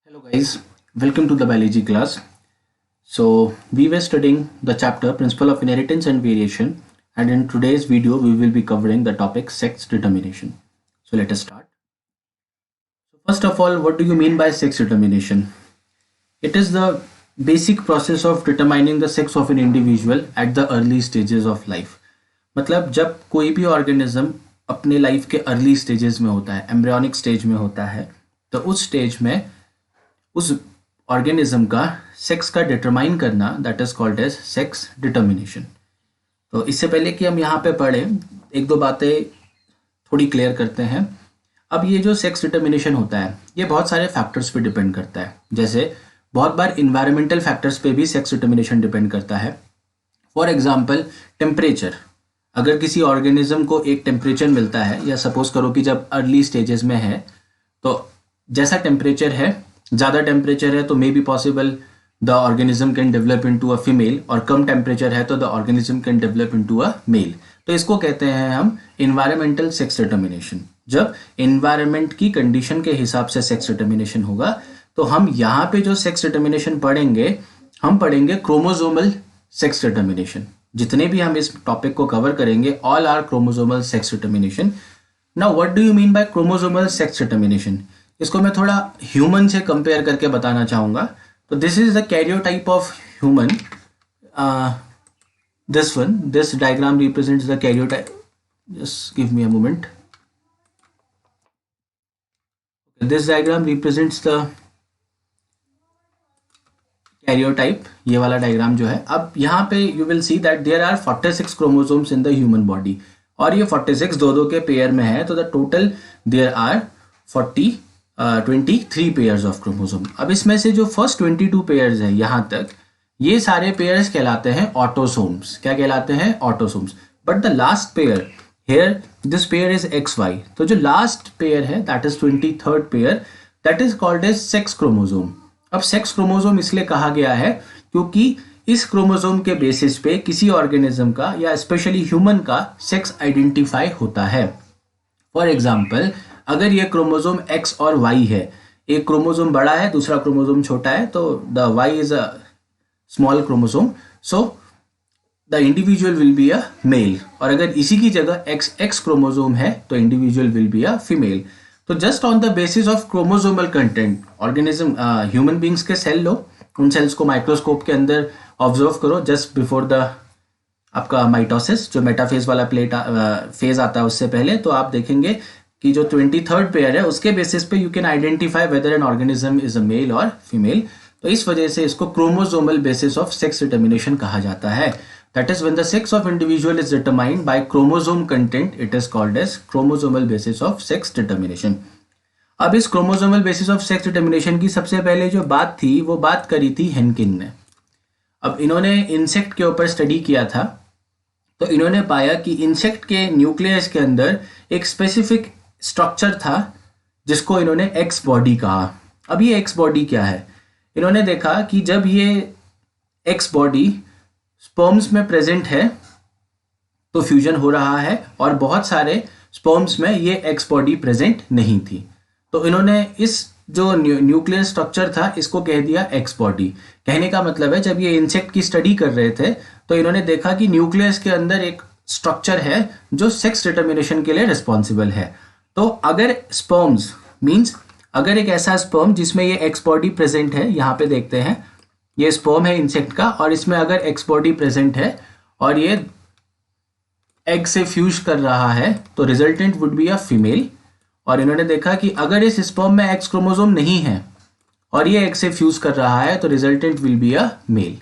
Hello guys, welcome to the biology class. So we were studying the chapter Principle of Inheritance and Variation, and in today's video we will be covering the topic sex determination. So let us start. So first of all, what do you mean by sex determination? It is the basic process of determining the sex of an individual at the early stages of life. मतलब जब कोई भी organism अपने life के early stages में होता है, embryonic stage में होता है, तो उस स्टेज में उस ऑर्गेनिज्म का सेक्स का डिटरमाइन करना that is called as sex determination. तो इससे पहले कि हम यहाँ पे पढ़ें, एक दो बातें थोड़ी क्लियर करते हैं. अब ये जो सेक्स डिटर्मिनेशन होता है ये बहुत सारे फैक्टर्स पे डिपेंड करता है. जैसे बहुत बार इन्वायरमेंटल फैक्टर्स पे भी सेक्स डिटर्मिनेशन डिपेंड करता है. For example temperature. अगर किसी ऑर्गेनिज्म को एक टेम्परेचर मिलता है, या सपोज करो कि जब अर्ली स्टेजेस में है, तो जैसा टेम्परेचर है, ज़्यादा टेम्परेचर है तो may be possible the organism can develop into a female, और कम टेम्परेचर है तो the organism can develop into a male. तो इसको कहते हैं हम इन्वायरमेंटल सेक्स डिटर्मिनेशन. जब इन्वायरमेंट की कंडीशन के हिसाब से सेक्स डिटर्मिनेशन होगा, तो हम यहाँ पे जो सेक्स डिटर्मिनेशन पढ़ेंगे, हम पढ़ेंगे क्रोमोसोमल सेक्स डिटर्मिनेशन. जितने भी हम इस टॉपिक को कवर करेंगे, all are chromosomal sex determination. Now what do you mean by chromosomal sex determination? इसको मैं थोड़ा ह्यूमन से कंपेयर करके बताना चाहूँगा. तो this is the karyotype of human. This diagram represents the karyotype. Just give me a moment. This diagram represents the karyotype. ये वाला डायग्राम जो है, अब यहाँ पे you will see that there are 46 chromosomes in the human body, और ये 46 दो के पेयर में है. तो the total there are 23 pairs of chromosome. अब इसमें से जो फर्स्ट 22 पेयर्स है यहाँ तक, ये सारे पेयर्स कहलाते हैं ऑटोसोम्स. क्या कहलाते हैं? Autosomes. But the last pair here, this pair is XY. तो जो लास्ट पेयर है that is 23rd pair, that is called as sex chromosome. अब सेक्स क्रोमोसोम इसलिए कहा गया है क्योंकि इस क्रोमोसोम के बेसिस पे किसी ऑर्गेनिज्म का या स्पेशली ह्यूमन का सेक्स आइडेंटिफाई होता है. फॉर एग्जाम्पल, अगर ये क्रोमोसोम X और Y है, एक क्रोमोसोम बड़ा है, दूसरा क्रोमोसोम छोटा है, तो the Y is a small chromosome, so the individual will be a male. और अगर इसी की जगह XX क्रोमोसोम है तो individual will be a female. तो just on the basis of chromosomal content, organism, human beings के सेल लो, उन सेल्स को माइक्रोस्कोप के अंदर ऑब्जर्व करो जस्ट बिफोर द आपका माइटोसिस, जो मेटाफेज वाला फेज आता है उससे पहले. तो आप देखेंगे कि जो 23rd पेयर है उसके बेसिस पे you can identify whether an organism is a male और फीमेल. तो इस वजह से इसको chromosomal basis of sex determination कहा जाता है. That is when the sex of individual is determined by chromosome content, it is called as chromosomal basis of sex determination. अब इस chromosomal basis of sex determination की सबसे पहले जो बात थी वो बात करी थी हेनकिन ने. अब इन्होंने इंसेक्ट के ऊपर स्टडी किया था, तो इन्होंने पाया कि इंसेक्ट के न्यूक्लियस के अंदर एक स्पेसिफिक स्ट्रक्चर था जिसको इन्होंने एक्स बॉडी कहा. अब ये एक्स बॉडी क्या है? इन्होंने देखा कि जब ये एक्स बॉडी स्पर्म्स में प्रेजेंट है तो फ्यूजन हो रहा है, और बहुत सारे स्पर्म्स में ये एक्स बॉडी प्रेजेंट नहीं थी. तो इन्होंने इस जो न्यूक्लियर स्ट्रक्चर था इसको कह दिया एक्स बॉडी. कहने का मतलब है, जब ये इंसेक्ट की स्टडी कर रहे थे तो इन्होंने देखा कि न्यूक्लियस के अंदर एक स्ट्रक्चर है जो सेक्स डिटर्मिनेशन के लिए रिस्पॉन्सिबल है. तो अगर स्पर्म्स मीन्स, अगर एक ऐसा स्पर्म जिसमें ये एक्स बॉडी प्रेजेंट है, यहाँ पे देखते हैं ये स्पर्म है इंसेक्ट का, और इसमें अगर एक्स बॉडी प्रेजेंट है और ये एग से फ्यूज कर रहा है, तो resultant would be a female. और इन्होंने देखा कि अगर इस स्पर्म में एक्स क्रोमोसोम नहीं है और ये एग से फ्यूज कर रहा है, तो resultant will be a male.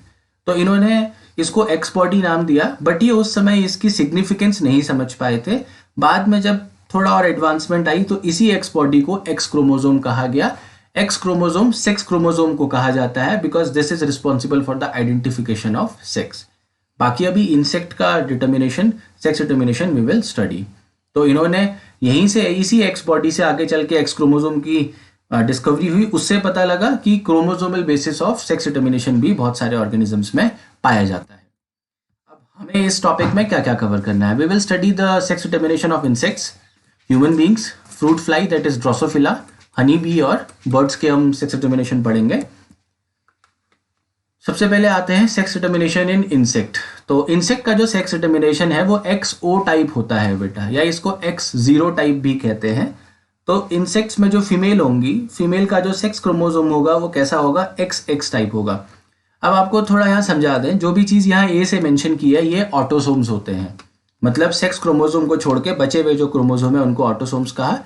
तो इन्होंने इसको एक्स बॉडी नाम दिया, बट ये उस समय इसकी सिग्निफिकेंस नहीं समझ पाए थे. बाद में जब थोड़ा और एडवांसमेंट आई तो इसी एक्स बॉडी को एक्स क्रोमोसोम कहा गया. एक्स क्रोमोसोम सेक्स क्रोमोसोम को कहा जाता है because this is responsible for the identification of sex. बाकी अभी इंसेक्ट का determination, sex determination we will study. तो इन्होंने यहीं से, इसी एक्स बॉडी से आगे चल के एक्स क्रोमोसोम की डिस्कवरी हुई. उससे पता लगा कि chromosomal basis of sex determination भी बहुत सारे ऑर्गेनिजम्स में पाया जाता है. अब हमें इस टॉपिक में क्या क्या कवर करना है? We will study the sex determination of insects, human beings, fruit fly that is Drosophila, honey bee और बर्ड्स के हम सेक्स डिटर्मिनेशन पढ़ेंगे। सबसे पहले आते हैं सेक्स डिटर्मिनेशन इन इंसेक्ट। तो इंसेक्ट का जो सेक्स डिटर्मिनेशन है वो XO टाइप होता है बेटा, या इसको X0 टाइप भी कहते हैं। तो इंसेक्ट्स में जो फीमेल होंगी, फीमेल का जो सेक्स क्रोमोसोम होगा वो कैसा होगा, XX टाइप होगा। अब आपको थोड़ा यहाँ समझा दें, जो भी चीज़ यहाँ ए से मेंशन की है ये ऑटोसोम्स होते हैं, मतलब सेक्स क्रोमोसोम को छोड़ के बचे हुए जो क्रोमोसोम है उनको ऑटोसोम्स कहा।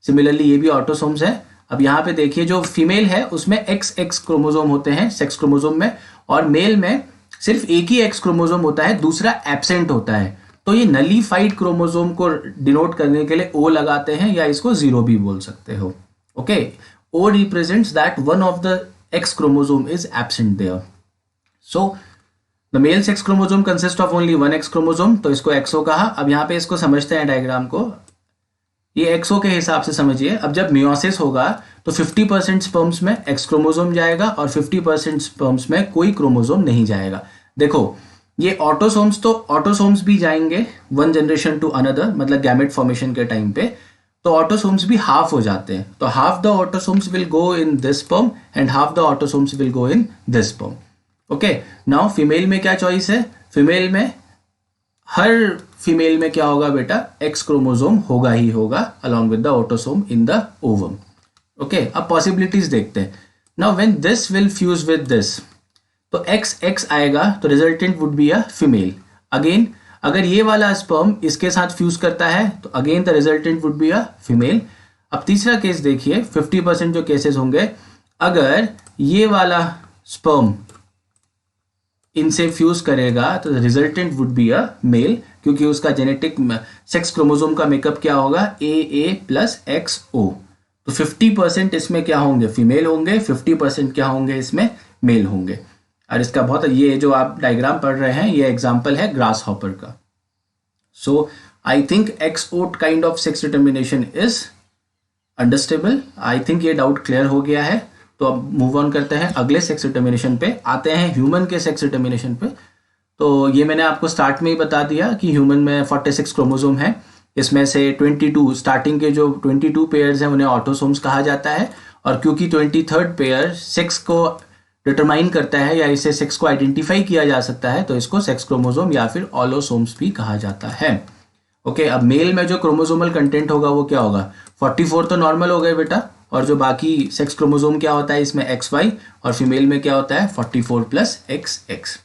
सिमिलरली ये भी ऑटोसोम्स है। अब यहाँ पे देखिए जो फीमेल है उसमें XX क्रोमोसोम होते हैं सेक्स क्रोमोसोम में, और मेल में सिर्फ एक ही X क्रोमोसोम होता है, दूसरा एब्सेंट होता है। तो ये नलीफाइड क्रोमोसोम को डिनोट करने के लिए O लगाते हैं, या इसको 0 भी बोल सकते हो। Okay, O represents that one of the X chromosome is absent there. So the male sex chromosome consist of only one X chromosome, तो इसको XO कहा। अब यहाँ पे इसको समझते हैं डायग्राम को, ये XO के हिसाब से समझिए। अब जब मियोसिस होगा तो 50% स्पर्म्स में X क्रोमोसोम जाएगा और 50% स्पर्म्स में कोई क्रोमोसोम नहीं जाएगा। देखो ये ऑटोसोम्स, तो ऑटोसोम्स भी जाएंगे वन जनरेशन टू अनदर, मतलब गैमेट फॉर्मेशन के टाइम पे, तो ऑटोसोम्स भी हाफ हो जाते हैं। तो half the autosomes will go in this sperm and half the autosomes will go in this sperm. Okay, now female में क्या चॉइस है, फीमेल में हर फीमेल में क्या होगा बेटा, X क्रोमोसोम होगा ही होगा along with the autosome in the ovum. Okay, अब पॉसिबिलिटीज देखते हैं। Now when this will fuse with this, तो XX आएगा, तो resultant would be a female. Again अगर ये वाला स्पर्म इसके साथ फ्यूज करता है तो again the resultant would be a female. अब तीसरा केस देखिए, 50% जो केसेस होंगे, अगर ये वाला स्पर्म इनसे फ्यूज करेगा तो resultant would be a male, क्योंकि उसका जेनेटिक सेक्स क्रोमोसोम का मेकअप क्या होगा, AA + XO। तो 50% इसमें क्या होंगे, फीमेल होंगे, 50% क्या होंगे इसमें, मेल होंगे। और इसका बहुत, ये जो आप डायग्राम पढ़ रहे हैं ये एग्जाम्पल है ग्रास हॉपर का। So I think XO kind of sex determination is understandable. I think ये डाउट क्लियर हो गया है। तो अब मूव ऑन करते हैं अगले सेक्स डिटर्मिनेशन पे, आते हैं ह्यूमन के सेक्स डिटर्मिनेशन पे। तो ये मैंने आपको स्टार्ट में ही बता दिया कि ह्यूमन में 46 क्रोमोसोम है, इसमें से 22 स्टार्टिंग के जो 22 पेयर्स हैं उन्हें ऑटोसोम्स कहा जाता है। और क्योंकि 23rd पेयर सेक्स को डिटरमाइन करता है या इसे सेक्स को आइडेंटिफाई किया जा सकता है, तो इसको सेक्स क्रोमोसोम या फिर ऑलोसोम्स भी कहा जाता है। ओके, अब मेल में जो क्रोमोसोमल कंटेंट होगा वो क्या होगा, 44 तो नॉर्मल हो गए बेटा, और जो बाकी सेक्स क्रोमोसोम क्या होता है इसमें XY, और फीमेल में क्या होता है 44 + XX।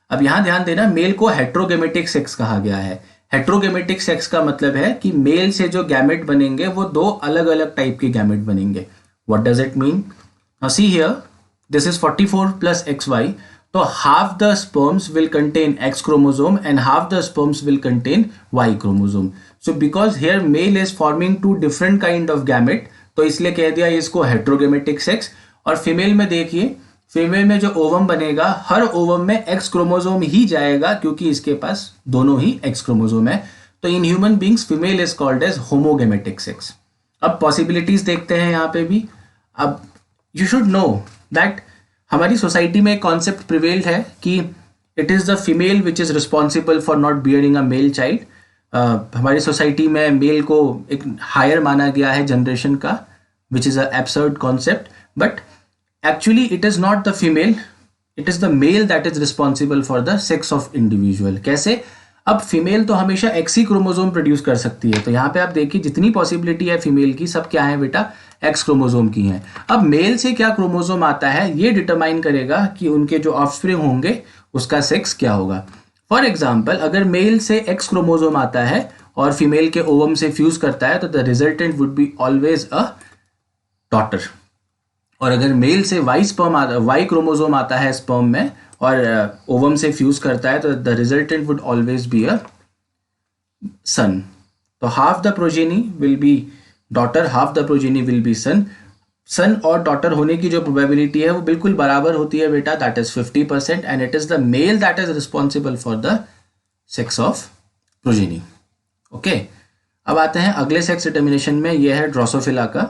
अब यहाँ ध्यान देना, मेल को हेट्रोगेमेटिक सेक्स कहा गया है। हेट्रोगेमेटिक सेक्स का मतलब है कि मेल से जो गैमेट बनेंगे वो दो अलग अलग टाइप के गैमेट बनेंगे। What does it mean, now see here, this is 44 + XY, तो half the sperms will contain X chromosome and half the sperms will contain Y chromosome. So because here male is forming two different kind of gamete, तो इसलिए कह दिया इसको heterogametic sex. और female में देखिए, female में जो ओवम बनेगा हर ओवम में X क्रोमोसोम ही जाएगा, क्योंकि इसके पास दोनों ही X क्रोमोसोम है। तो in human beings female is called as homogametic sex. अब पॉसिबिलिटीज देखते हैं यहाँ पे भी। अब यू शुड नो दैट हमारी सोसाइटी में एक कॉन्सेप्ट प्रिवेल्ड है कि it is the female which is responsible for not bearing a male child. हमारी सोसाइटी में मेल को एक हायर माना गया है जनरेशन का, which is a absurd concept, but actually it is not the female, it is the male that is responsible for the sex of individual. कैसे, अब फीमेल तो हमेशा X ही क्रोमोसोम प्रोड्यूस कर सकती है, तो यहाँ पे आप देखिए जितनी पॉसिबिलिटी है फीमेल की, सब क्या है बेटा, X क्रोमोसोम की हैं। अब मेल से क्या क्रोमोसोम आता है ये डिटरमाइन करेगा कि उनके जो ऑफस्प्रिंग होंगे उसका सेक्स क्या होगा। फॉर एग्जाम्पल, अगर मेल से X क्रोमोसोम आता है और फीमेल के ओवम से फ्यूज करता है तो the resultant would be always a daughter. और अगर मेल से Y क्रोमोसोम आता है स्पर्म में और ओवम से फ्यूज करता है तो the resultant would always be a son. तो half the progeny will be daughter, half the progeny will be son. Son और डॉटर होने की जो प्रोबेबिलिटी है वो बिल्कुल बराबर होती है बेटा, that is 50%, and it is the male that is responsible for the sex of progeny. Okay, अब आते हैं अगले सेक्स डिटर्मिनेशन में, ये है ड्रोसोफिला का।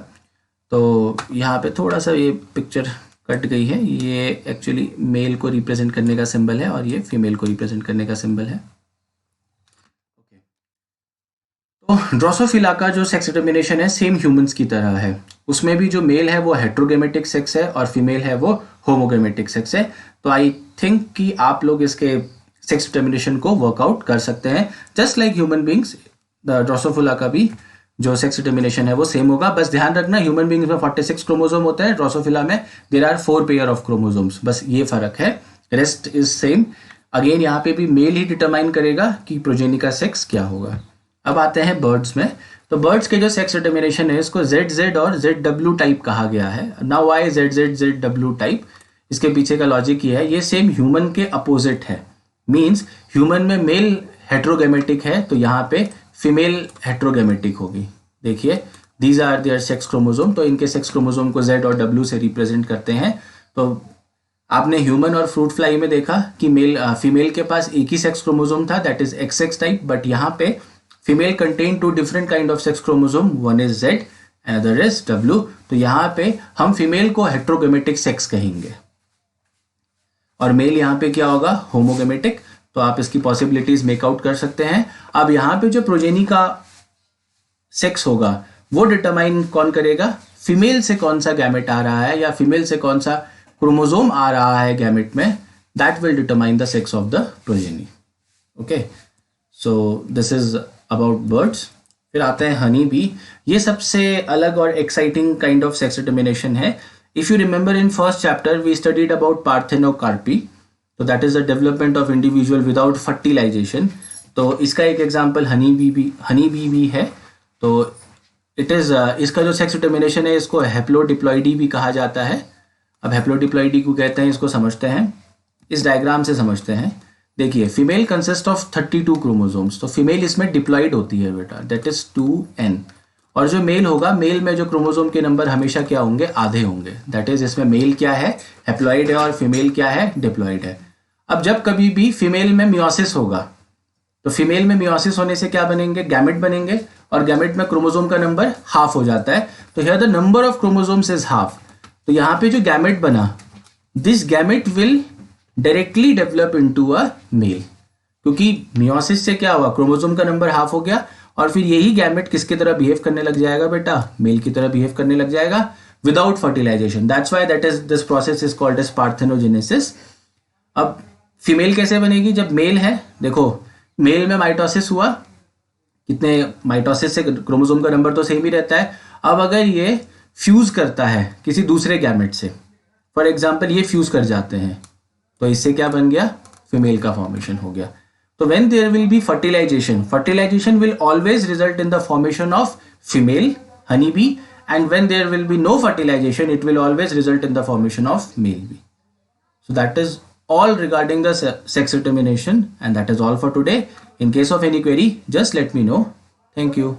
तो यहाँ पे थोड़ा सा ये पिक्चर कट गई है, ये एक्चुअली मेल को रिप्रेजेंट करने का सिंबल है और ये फीमेल को रिप्रेजेंट करने का सिंबल है। तो ड्रोसोफिला का जो सेक्स डिटर्मिनेशन है सेम ह्यूमंस की तरह है। उसमें भी जो मेल है वो हेट्रोगेमेटिक सेक्स है और फीमेल है वो होमोगेमेटिक सेक्स है। तो आई थिंक कि आप लोग इसके सेक्स डिटर्मिनेशन को वर्कआउट कर सकते हैं। Just like human beings, Drosophila का भी जो सेक्स डिटर्मिनेशन है वो सेम होगा। बस ध्यान रखना, ह्यूमन बींग्स में 46 क्रोमोसोम होते हैं, ड्रोसोफिला में there are 4 pair of chromosomes, बस ये फर्क है, रेस्ट इज सेम। अगेन यहाँ पे भी मेल ही डिटरमाइन करेगा कि प्रोजेनी का सेक्स क्या होगा। अब आते हैं बर्ड्स में। तो बर्ड्स के जो सेक्स डिटर्मिनेशन है इसको ZZ और ZW टाइप कहा गया है। Now why ZZ ZW type, इसके पीछे का लॉजिक ये है, ये सेम ह्यूमन के अपोजिट है। मीन्स ह्यूमन में मेल हेट्रोगेमेटिक है तो यहाँ पे फीमेल हेट्रोगेमेटिक होगी। देखिए these are there sex chromosome, तो इनके सेक्स क्रोमोसोम को Z और W से रिप्रेजेंट करते हैं। तो आपने ह्यूमन और फ्रूट फ्लाई में देखा कि फीमेल के पास एक ही सेक्स क्रोमोसोम था, that is XX type, but यहाँ पे female contain 2 different kind of sex chromosome, one is Z other is W। तो यहाँ पे हम फीमेल को हेट्रोगेमेटिक सेक्स कहेंगे और मेल यहाँ पे क्या होगा, होमोगेमेटिक। तो आप इसकी पॉसिबिलिटीज मेकआउट कर सकते हैं। अब यहाँ पे जो प्रोजेनी का सेक्स होगा वो डिटरमाइन कौन करेगा, फीमेल से कौन सा गैमेट आ रहा है या फीमेल से कौन सा क्रोमोसोम आ रहा है गैमेट में, that will determine the sex of the progeny. Okay, so this is about birds. फिर आते हैं हनी बी। ये सबसे अलग और exciting kind of sex determination है। If you remember in first chapter we studied about parthenocarpy, तो that is the development of individual without fertilization। तो इसका एक एग्जांपल हनी बी भी है। तो इट इज इसका जो सेक्स डिटर्मिनेशन है इसको हेप्लोडिप्लॉइडी भी कहा जाता है। अब हेप्लोडिप्लॉइडी को कहते हैं, इसको समझते हैं, इस डायग्राम से समझते हैं। देखिए फीमेल कंसिस्ट ऑफ 32 क्रोमोसोम्स, तो फीमेल इसमें डिप्लॉइड होती है बेटा, दैट इज 2n। और जो मेल होगा, मेल में जो क्रोमोसोम के नंबर हमेशा क्या होंगे, आधे होंगे, दैट इज इसमें मेल क्या है, हैप्लॉइड है, और फीमेल क्या है, डिप्लॉइड है। अब जब कभी भी फीमेल में मियोसिस होगा तो फीमेल में मियोसिस होने से क्या बनेंगे, गैमेट बनेंगे, और गैमेट में क्रोमोसोम का नंबर हाफ हो जाता है। तो here the number of chromosomes is half. तो यहाँ पे जो गैमेट बना, this gamete will directly develop into a male, क्योंकि मियोसिस से क्या हुआ, क्रोमोसोम का नंबर हाफ हो गया, और फिर यही गैमेट किसकी तरह बिहेव करने लग जाएगा बेटा, मेल की तरह बिहेव करने लग जाएगा without fertilization. That's why that is this process is called as parthenogenesis. अब फीमेल कैसे बनेगी, जब मेल है, देखो मेल में माइटोसिस हुआ, कितने माइटोसिस से क्रोमोसोम का नंबर तो सेम ही रहता है। अब अगर ये फ्यूज करता है किसी दूसरे गैमेट से, फॉर एग्जाम्पल ये फ्यूज कर जाते हैं, तो इससे क्या बन गया, फीमेल का फॉर्मेशन हो गया। So when there will be fertilization, fertilization will always result in the formation of female honeybee, and when there will be no fertilization, it will always result in the formation of male bee. So that is all regarding the sex determination, and that is all for today. In case of any query, just let me know. Thank you.